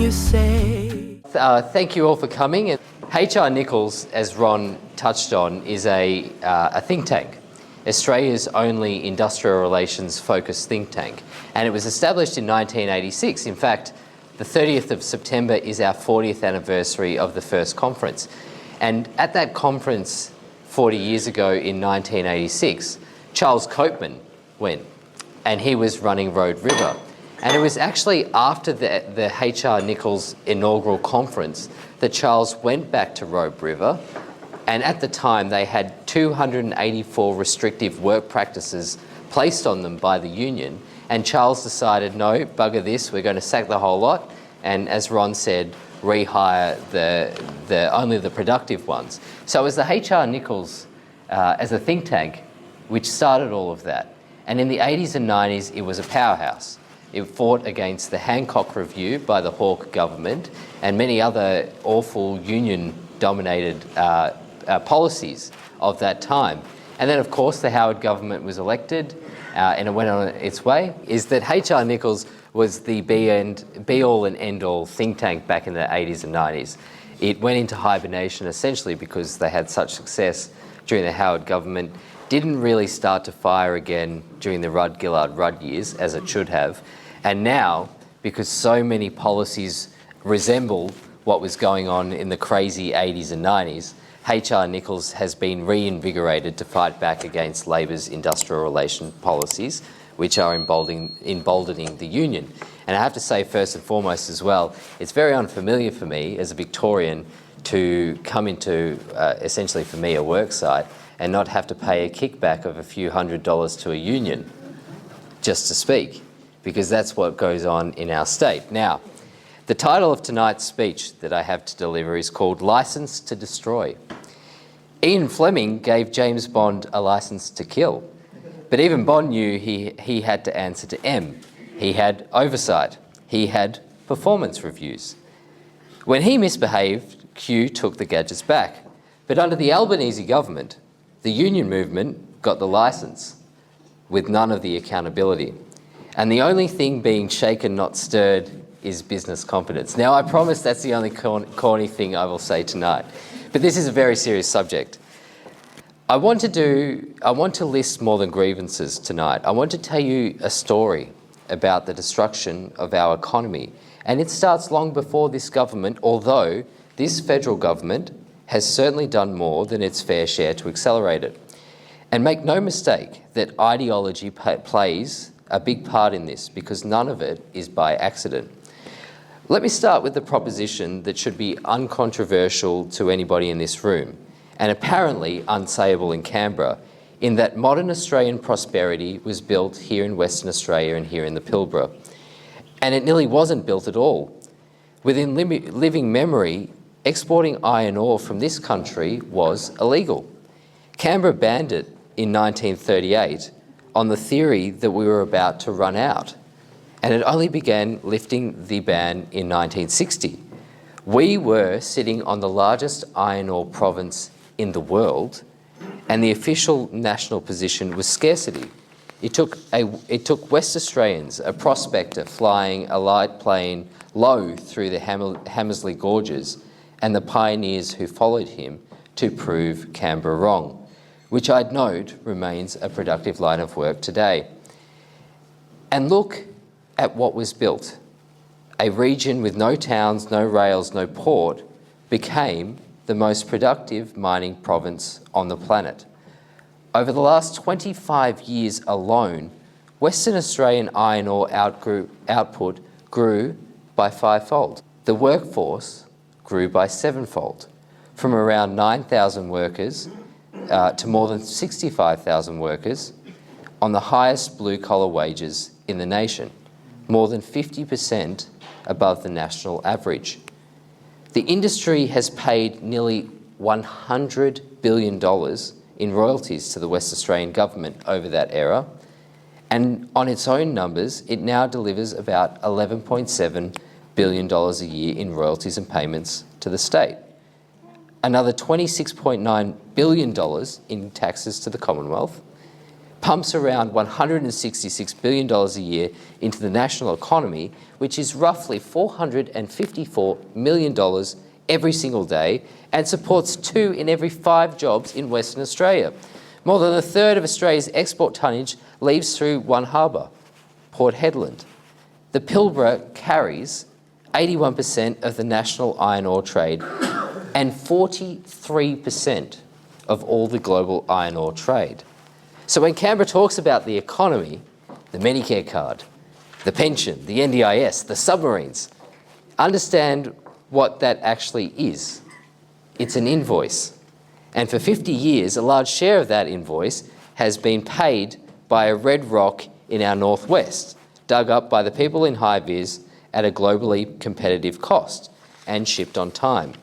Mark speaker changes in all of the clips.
Speaker 1: you say.
Speaker 2: Thank you all for coming. HR Nichols, as Ron touched on, is a think tank, Australia's only industrial relations focused think tank. And it was established in 1986. In fact, the 30th of September is our 40th anniversary of the first conference. And at that conference 40 years ago in 1986, Charles Copeman went, and he was running Robe River. And it was actually after the HR Nichols inaugural conference that Charles went back to Robe River, and at the time they had 284 restrictive work practices placed on them by the union, and Charles decided, no, bugger this, we're going to sack the whole lot, and as Ron said, rehire only the productive ones. So it was the HR Nichols as a think tank which started all of that. And in the 80s and 90s, it was a powerhouse. It fought against the Hancock Review by the Hawke government and many other awful union-dominated policies of that time. And then, of course, the Howard government was elected and it went on its way. Is that HR Nichols was the be-all and end-all think tank back in the 80s and 90s. It went into hibernation essentially because they had such success during the Howard government, didn't really start to fire again during the Rudd-Gillard-Rudd years, as it should have. And now, because so many policies resemble what was going on in the crazy 80s and 90s, HR Nichols has been reinvigorated to fight back against Labor's industrial relation policies, which are emboldening the union. And I have to say, first and foremost as well, it's very unfamiliar for me as a Victorian to come into, essentially for me, a work site and not have to pay a kickback of a few $100s to a union, just to speak, because that's what goes on in our state. Now, the title of tonight's speech that I have to deliver is called License to Destroy. Ian Fleming gave James Bond a license to kill, but even Bond knew he had to answer to M. He had oversight. He had performance reviews. When he misbehaved, Q took the gadgets back. But under the Albanese government, the union movement got the license with none of the accountability. And the only thing being shaken, not stirred, is business confidence. Now, I promise that's the only corny thing I will say tonight. But this is a very serious subject. I want to list more than grievances tonight. I want to tell you a story about the destruction of our economy. And it starts long before this government, although this federal government has certainly done more than its fair share to accelerate it. And make no mistake that ideology plays a big part in this, because none of it is by accident. Let me start with the proposition that should be uncontroversial to anybody in this room, and apparently unsayable in Canberra, in that modern Australian prosperity was built here in Western Australia and here in the Pilbara. And it nearly wasn't built at all. Within living memory, exporting iron ore from this country was illegal. Canberra banned it in 1938 on the theory that we were about to run out. And it only began lifting the ban in 1960. We were sitting on the largest iron ore province in the world, and the official national position was scarcity. It took West Australians, a prospector flying a light plane low through the Hamersley Gorges, and the pioneers who followed him to prove Canberra wrong, which I'd note remains a productive line of work today. And look at what was built. A region with no towns, no rails, no port became the most productive mining province on the planet. Over the last 25 years alone, Western Australian iron ore output grew by 5-fold. The workforce grew by 7-fold, from around 9,000 workers to more than 65,000 workers on the highest blue-collar wages in the nation, more than 50% above the national average. The industry has paid nearly $100 billion in royalties to the West Australian government over that era, and on its own numbers, it now delivers about $11.7 billion a year in royalties and payments to the state. Another $26.9 billion in taxes to the Commonwealth, pumps around $166 billion a year into the national economy, which is roughly $454 million every single day, and supports 2 in every 5 jobs in Western Australia. More than a third of Australia's export tonnage leaves through one harbour, Port Hedland. The Pilbara carries 81% of the national iron ore trade and 43% of all the global iron ore trade. So when Canberra talks about the economy, the Medicare card, the pension, the NDIS, the submarines, understand what that actually is. It's an invoice. And for 50 years, a large share of that invoice has been paid by a red rock in our northwest, dug up by the people in high vis at a globally competitive cost and shipped on time.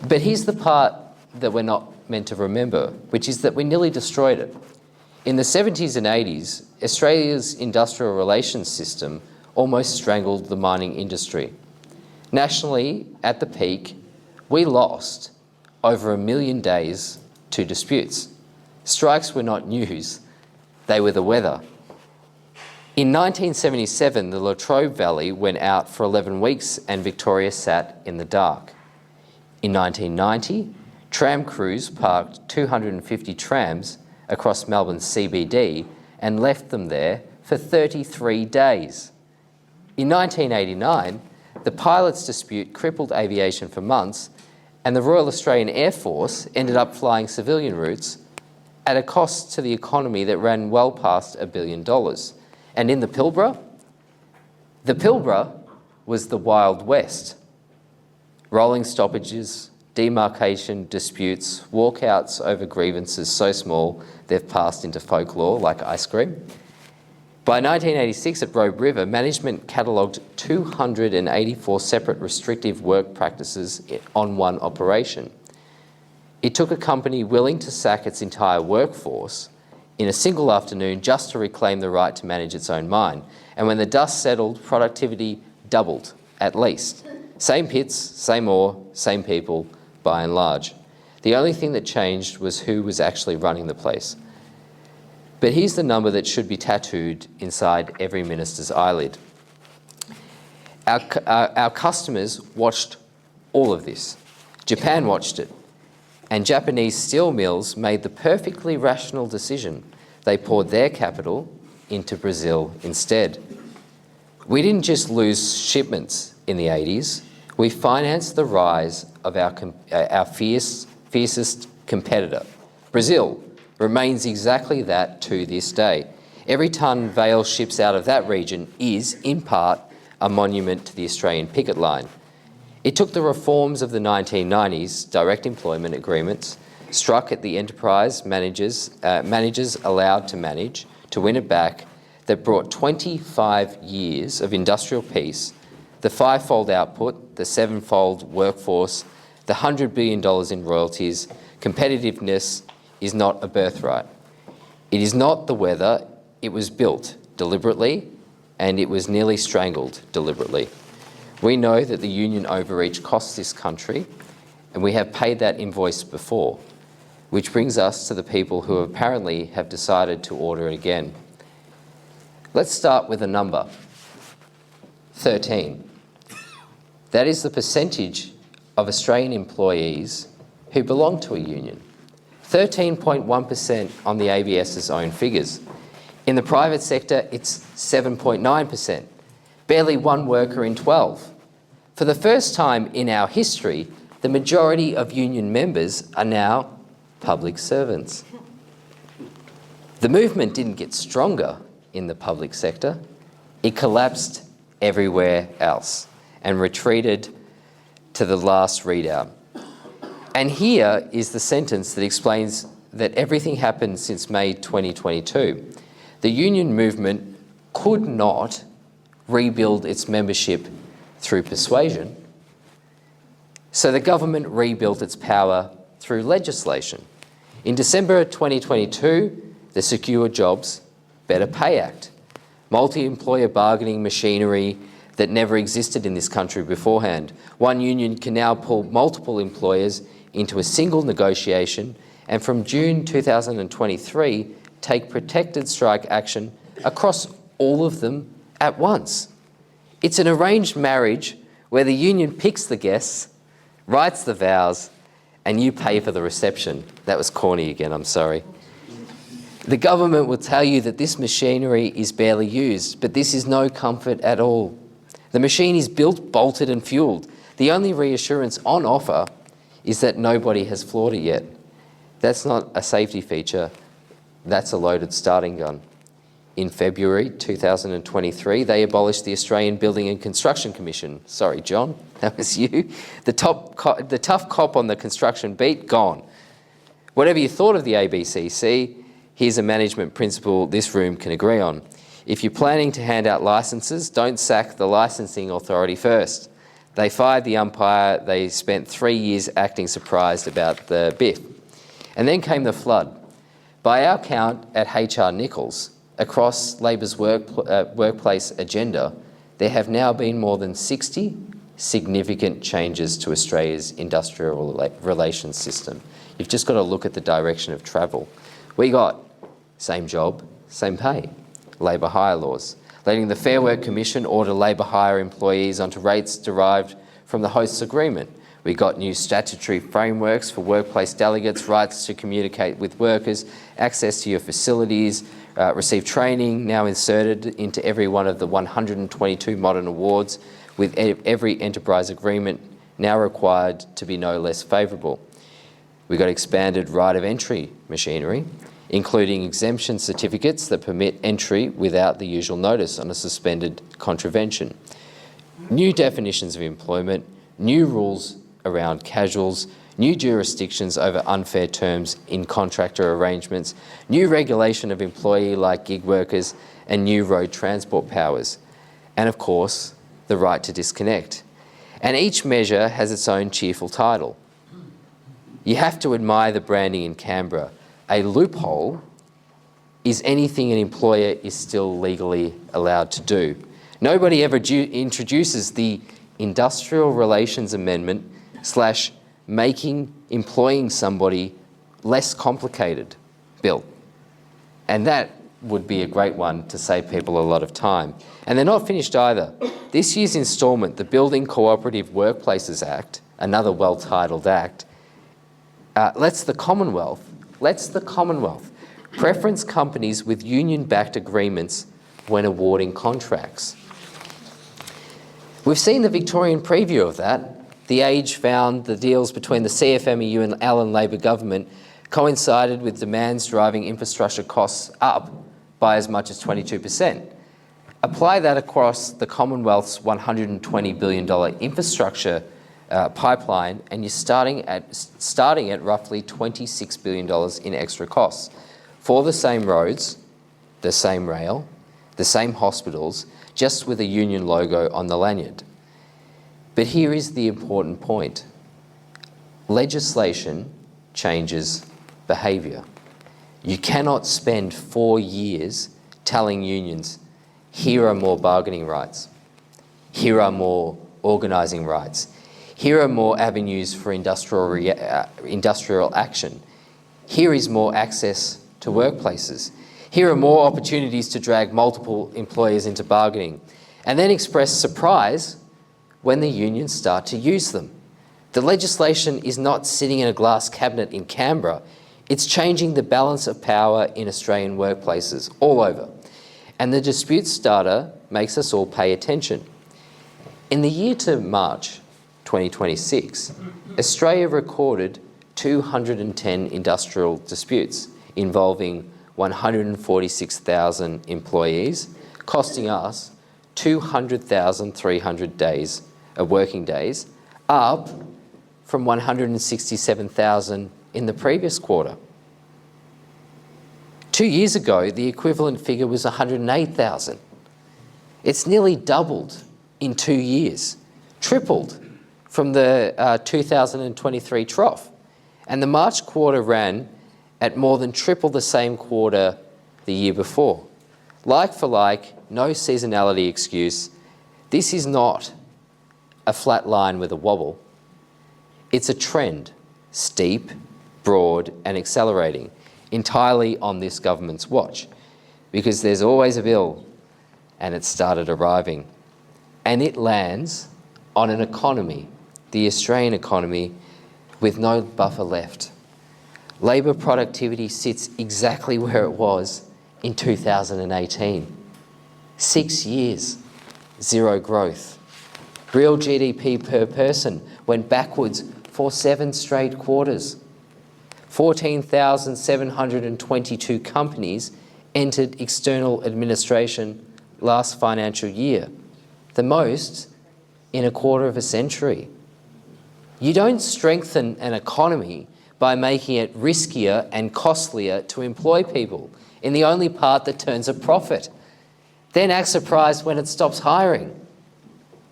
Speaker 2: But here's the part that we're not meant to remember, which is that we nearly destroyed it. In the 70s and 80s, Australia's industrial relations system almost strangled the mining industry. Nationally, at the peak, we lost over 1 million days to disputes. Strikes were not news, they were the weather. In 1977, the Latrobe Valley went out for 11 weeks and Victoria sat in the dark. In 1990, tram crews parked 250 trams across Melbourne's CBD and left them there for 33 days. In 1989, the pilots' dispute crippled aviation for months, and the Royal Australian Air Force ended up flying civilian routes at a cost to the economy that ran well past $1 billion. And in the Pilbara was the Wild West. Rolling stoppages, demarcation disputes, walkouts over grievances so small they've passed into folklore like ice cream. By 1986 at Robe River, management catalogued 284 separate restrictive work practices on one operation. It took a company willing to sack its entire workforce in a single afternoon just to reclaim the right to manage its own mine. And when the dust settled, productivity doubled, at least. Same pits, same ore, same people, by and large. The only thing that changed was who was actually running the place. But here's the number that should be tattooed inside every minister's eyelid. Our customers watched all of this. Japan watched it. And Japanese steel mills made the perfectly rational decision. They poured their capital into Brazil instead. We didn't just lose shipments in the 80s. We financed the rise of our fiercest competitor. Brazil remains exactly that to this day. Every tonne Vale ships out of that region is, in part, a monument to the Australian picket line. It took the reforms of the 1990s, direct employment agreements, struck at the enterprise managers allowed to manage, to win it back, that brought 25 years of industrial peace, the 5-fold output, the 7-fold workforce, the $100 billion in royalties. Competitiveness is not a birthright. It is not the weather. It was built deliberately, and it was nearly strangled deliberately. We know that the union overreach costs this country, and we have paid that invoice before, which brings us to the people who apparently have decided to order it again. Let's start with a number, 13. That is the percentage of Australian employees who belong to a union. 13.1% on the ABS's own figures. In the private sector, it's 7.9%. Barely one worker in 12. For the first time in our history, the majority of union members are now public servants. The movement didn't get stronger in the public sector. It collapsed everywhere else and retreated to the last readout. And here is the sentence that explains that everything happened since May 2022. The union movement could not rebuild its membership through persuasion. So the government rebuilt its power through legislation. In December 2022, the Secure Jobs, Better Pay Act, multi-employer bargaining machinery that never existed in this country beforehand. One union can now pull multiple employers into a single negotiation, and from June 2023, take protected strike action across all of them at once. It's an arranged marriage where the union picks the guests, writes the vows, and you pay for the reception. That was corny again, I'm sorry. The government will tell you that this machinery is barely used, but this is no comfort at all. The machine is built, bolted and fueled. The only reassurance on offer is that nobody has floored it yet. That's not a safety feature, that's a loaded starting gun. In February 2023, they abolished the Australian Building and Construction Commission. Sorry, John, that was you. The tough cop on the construction beat, gone. Whatever you thought of the ABCC, here's a management principle this room can agree on. If you're planning to hand out licences, don't sack the licensing authority first. They fired the umpire, they spent 3 years acting surprised about the biff. And then came the flood. By our count at HR Nichols, across Labor's workplace agenda, there have now been more than 60 significant changes to Australia's industrial relations system. You've just got to look at the direction of travel. We got same job, same pay, labour hire laws, letting the Fair Work Commission order labour hire employees onto rates derived from the host's agreement. We got new statutory frameworks for workplace delegates, rights to communicate with workers, access to your facilities, receive training now inserted into every one of the 122 modern awards, with every enterprise agreement now required to be no less favourable. We got expanded right of entry machinery, including exemption certificates that permit entry without the usual notice on a suspended contravention. New definitions of employment, new rules around casuals, new jurisdictions over unfair terms in contractor arrangements, new regulation of employee-like gig workers, and new road transport powers. And of course, the right to disconnect. And each measure has its own cheerful title. You have to admire the branding in Canberra. A loophole is anything an employer is still legally allowed to do. Nobody ever introduces the Industrial Relations Amendment / making employing somebody less complicated bill. And that would be a great one to save people a lot of time. And they're not finished either. This year's instalment, the Building Cooperative Workplaces Act, another well-titled act, lets the Commonwealth preference companies with union-backed agreements when awarding contracts. We've seen the Victorian preview of that. The Age found the deals between the CFMEU and Allan Labor government coincided with demands driving infrastructure costs up by as much as 22%. Apply that across the Commonwealth's $120 billion infrastructure pipeline, and you're starting at roughly $26 billion in extra costs for the same roads, the same rail, the same hospitals, just with a union logo on the lanyard. But here is the important point. Legislation changes behaviour. You cannot spend 4 years telling unions, here are more bargaining rights, here are more organising rights, here are more avenues for industrial action, here is more access to workplaces, here are more opportunities to drag multiple employers into bargaining, and then express surprise when the unions start to use them. The legislation is not sitting in a glass cabinet in Canberra, it's changing the balance of power in Australian workplaces all over. And the disputes data makes us all pay attention. In the year to March 2026, Australia recorded 210 industrial disputes involving 146,000 employees, costing us 200,300 days of working days, up from 167,000 in the previous quarter. 2 years ago, the equivalent figure was 108,000. It's nearly doubled in 2 years, tripled from the 2023 trough. And the March quarter ran at more than triple the same quarter the year before. Like for like, no seasonality excuse. This is not a flat line with a wobble. It's a trend, steep, broad and accelerating. entirely on this government's watch, because there's always a bill, and it started arriving. And it lands on an economy, the Australian economy, with no buffer left. Labor productivity sits exactly where it was in 2018. 6 years, zero growth. Real GDP per person went backwards for 7 straight quarters. 14,722 companies entered external administration last financial year, the most in a quarter of a century. You don't strengthen an economy by making it riskier and costlier to employ people in the only part that turns a profit. Then act surprised when it stops hiring.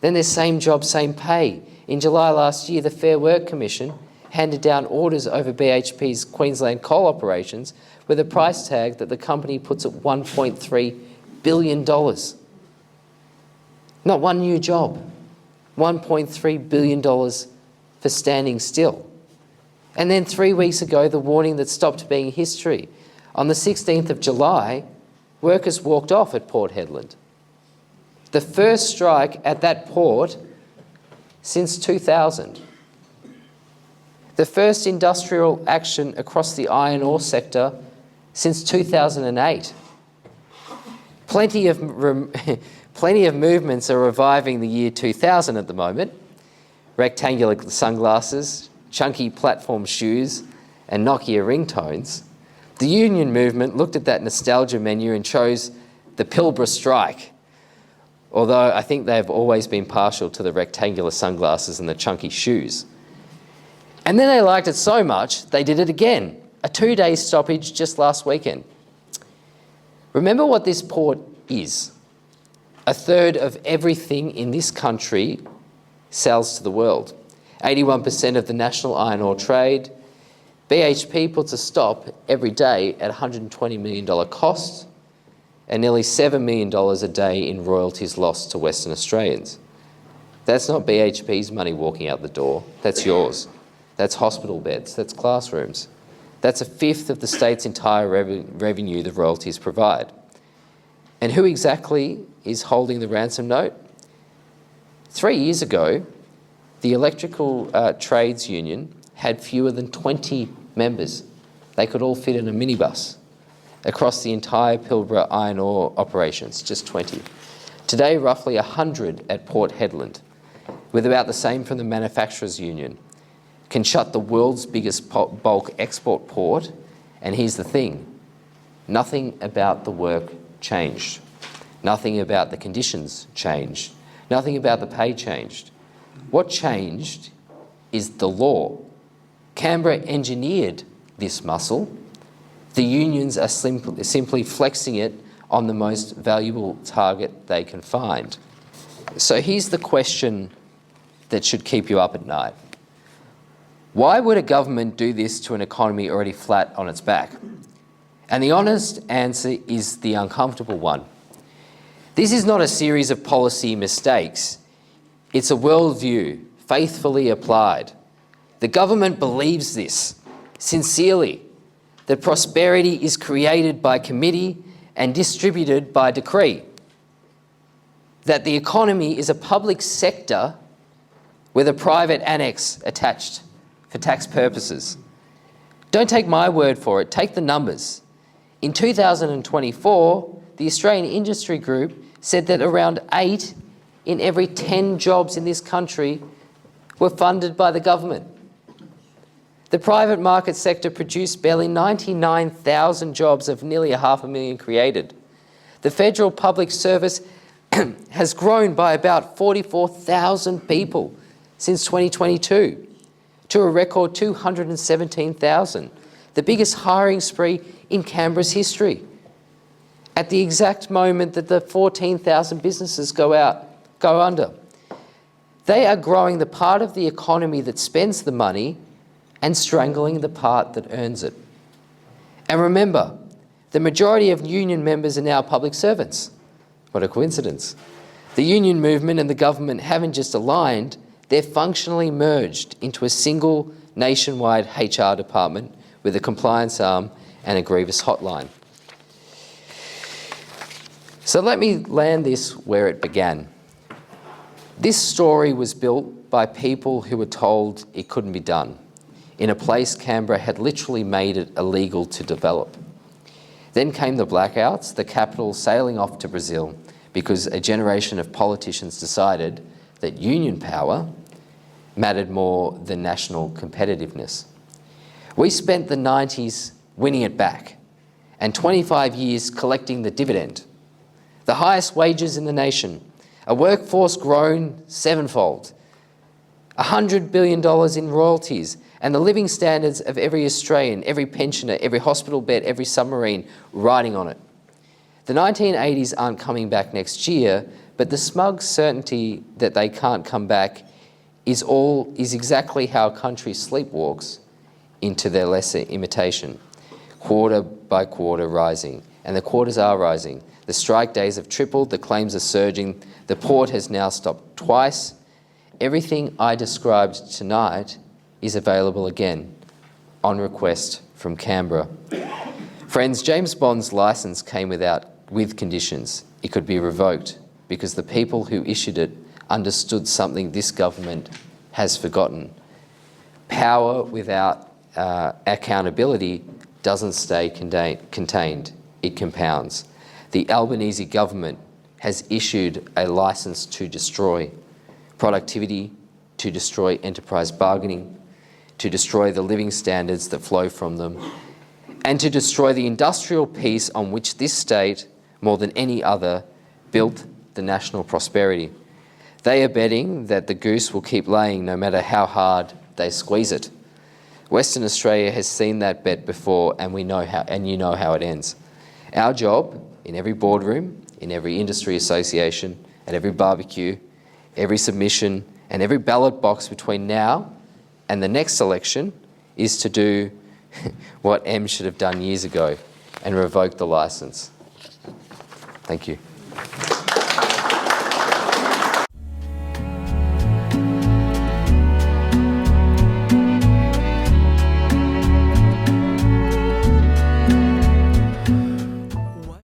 Speaker 2: Then there's same job, same pay. In July last year, the Fair Work Commission handed down orders over BHP's Queensland coal operations with a price tag that the company puts at $1.3 billion. Not one new job, $1.3 billion for standing still. And then 3 weeks ago, the warning that stopped being history. On the 16th of July, workers walked off at Port Hedland. The first strike at that port since 2000. The first industrial action across the iron ore sector since 2008. Plenty of movements are reviving the year 2000 at the moment. Rectangular sunglasses, chunky platform shoes, and Nokia ringtones. The union movement looked at that nostalgia menu and chose the Pilbara strike, although I think they've always been partial to the rectangular sunglasses and the chunky shoes. And then they liked it so much, they did it again, a 2-day stoppage just last weekend. Remember what this port is. A third of everything in this country sells to the world. 81% of the national iron ore trade. BHP puts a stop every day at $120 million cost and nearly $7 million a day in royalties lost to Western Australians. That's not BHP's money walking out the door, that's yours. That's hospital beds, that's classrooms. That's a fifth of the state's entire revenue the royalties provide. And who exactly is holding the ransom note? 3 years ago, the Electrical Trades Union had fewer than 20 members. They could all fit in a minibus across the entire Pilbara iron ore operations, just 20. Today, roughly 100 at Port Hedland, with about the same from the Manufacturers Union, can shut the world's biggest bulk export port, and here's the thing, nothing about the work changed. Nothing about the conditions changed. Nothing about the pay changed. What changed is the law. Canberra engineered this muscle. The unions are simply flexing it on the most valuable target they can find. So here's the question that should keep you up at night. Why would a government do this to an economy already flat on its back? And the honest answer is the uncomfortable one. This is not a series of policy mistakes. It's a worldview faithfully applied. The government believes this sincerely, that prosperity is created by committee and distributed by decree, that the economy is a public sector with a private annex attached for tax purposes. Don't take my word for it, take the numbers. In 2024, the Australian Industry Group said that around 8 in every 10 jobs in this country were funded by the government. The private market sector produced barely 99,000 jobs of nearly 500,000 created. The federal public service has grown by about 44,000 people since 2022 to a record 217,000, the biggest hiring spree in Canberra's history. At the exact moment that the 14,000 businesses go under. They are growing the part of the economy that spends the money and strangling the part that earns it. And remember, the majority of union members are now public servants. What a coincidence. The union movement and the government haven't just aligned, they're functionally merged into a single nationwide HR department with a compliance arm and a grievous hotline. So let me land this where it began. This story was built by people who were told it couldn't be done, in a place Canberra had literally made it illegal to develop. Then came the blackouts, the capital sailing off to Brazil because a generation of politicians decided that union power mattered more than national competitiveness. We spent the 90s winning it back and 25 years collecting the dividend. The highest wages in the nation, a workforce grown sevenfold, $100 billion in royalties, and the living standards of every Australian, every pensioner, every hospital bed, every submarine riding on it. The 1980s aren't coming back next year, but the smug certainty that they can't come back is exactly how a country sleepwalks into their lesser imitation, quarter by quarter rising. And the quarters are rising. The strike days have tripled, the claims are surging, the port has now stopped twice. Everything I described tonight is available again, on request from Canberra. Friends, James Bond's licence came with conditions. It could be revoked because the people who issued it understood something this government has forgotten. Power without accountability doesn't stay contained, it compounds. The Albanese government has issued a licence to destroy productivity, to destroy enterprise bargaining, to destroy the living standards that flow from them, and to destroy the industrial piece on which this state, more than any other, built the national prosperity. They are betting that the goose will keep laying no matter how hard they squeeze it. Western Australia has seen that bet before, and we know how, and you know how it ends. Our job, in every boardroom, in every industry association, at every barbecue, every submission, and every ballot box between now and the next election, is to do what M should have done years ago and revoke the licence. Thank you.